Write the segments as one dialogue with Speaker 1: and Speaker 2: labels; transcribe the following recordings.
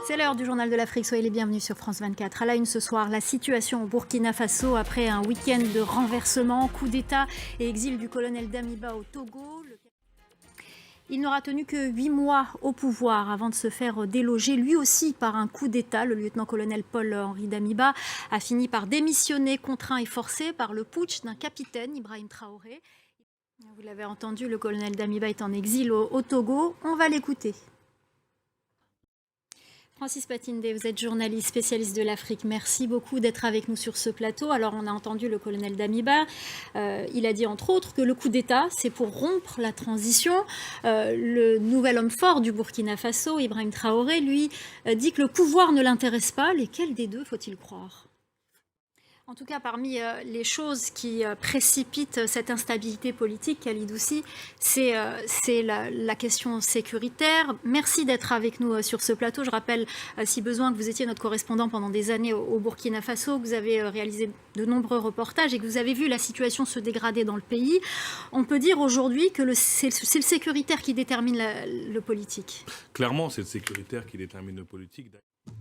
Speaker 1: C'est l'heure du journal de l'Afrique, soyez les bienvenus sur France 24. À la une ce soir, la situation au Burkina Faso après un week-end de renversement, coup d'État et exil du colonel Damiba au Togo. Il n'aura tenu que 8 mois au pouvoir avant de se faire déloger, lui aussi par un coup d'État. Le lieutenant-colonel Paul-Henri Damiba a fini par démissionner, contraint et forcé par le putsch d'un capitaine, Ibrahim Traoré. Vous l'avez entendu, le colonel Damiba est en exil au Togo. On va l'écouter. Francis Patinde, vous êtes journaliste spécialiste de l'Afrique. Merci beaucoup d'être avec nous sur ce plateau. Alors, on a entendu le colonel Damiba. Il a dit, entre autres, que le coup d'État, c'est pour rompre la transition. Le nouvel homme fort du Burkina Faso, Ibrahim Traoré, lui, dit que le pouvoir ne l'intéresse pas. Lesquels des deux faut-il croire ? En tout cas, parmi les choses qui précipitent cette instabilité politique, Khalid-Oussi, c'est la question sécuritaire. Merci d'être avec nous sur ce plateau. Je rappelle, si besoin, que vous étiez notre correspondant pendant des années au Burkina Faso, que vous avez réalisé de nombreux reportages et que vous avez vu la situation se dégrader dans le pays. On peut dire aujourd'hui que c'est le sécuritaire qui détermine le politique.
Speaker 2: Clairement, c'est le sécuritaire qui détermine le politique.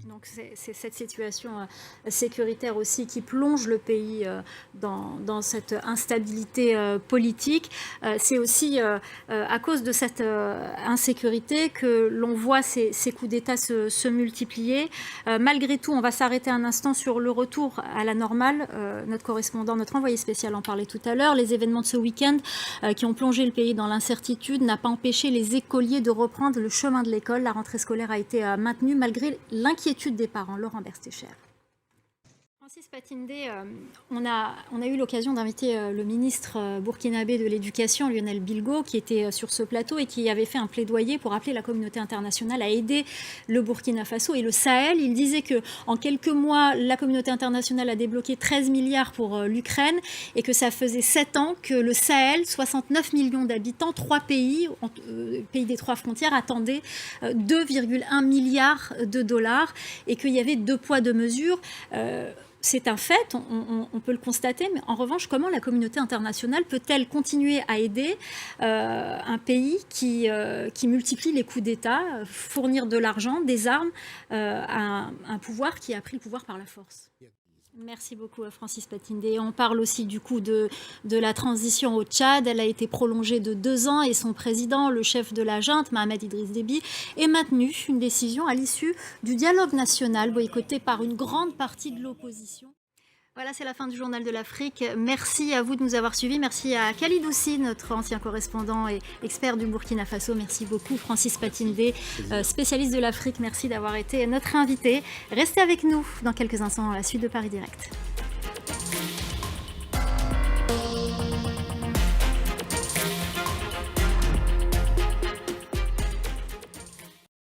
Speaker 1: Donc c'est cette situation sécuritaire aussi qui plonge le pays dans cette instabilité politique. C'est aussi à cause de cette insécurité que l'on voit ces coups d'État se multiplier. Malgré tout, on va s'arrêter un instant sur le retour à la normale. Notre correspondant, notre envoyé spécial en parlait tout à l'heure. Les événements de ce week-end qui ont plongé le pays dans l'incertitude n'a pas empêché les écoliers de reprendre le chemin de l'école. La rentrée scolaire a été maintenue malgré l'inquiétude des parents. Laurent Berstécher. Francis Patinde, on a eu l'occasion d'inviter le ministre burkinabé de l'Éducation, Lionel Bilgo, qui était sur ce plateau et qui avait fait un plaidoyer pour appeler la communauté internationale à aider le Burkina Faso et le Sahel. Il disait qu'en quelques mois, la communauté internationale a débloqué 13 milliards pour l'Ukraine et que ça faisait 7 ans que le Sahel, 69 millions d'habitants, 3 pays, pays des 3 frontières, attendaient 2,1 milliards de dollars et qu'il y avait 2 poids, 2 mesures. C'est un fait, on peut le constater, mais en revanche, comment la communauté internationale peut-elle continuer à aider un pays qui multiplie les coups d'État, fournir de l'argent, des armes à un pouvoir qui a pris le pouvoir par la force ? Merci beaucoup Francis Patinde. On parle aussi du coup de la transition au Tchad. Elle a été prolongée de 2 ans et son président, le chef de la junte, Mahamed Idriss Déby, est maintenu. Une décision à l'issue du dialogue national boycotté par une grande partie de l'opposition. Voilà, c'est la fin du journal de l'Afrique. Merci à vous de nous avoir suivis. Merci à Khalid-Oussi, notre ancien correspondant et expert du Burkina Faso. Merci beaucoup Francis Patinde, spécialiste de l'Afrique. Merci d'avoir été notre invité. Restez avec nous dans quelques instants à la suite de Paris Direct.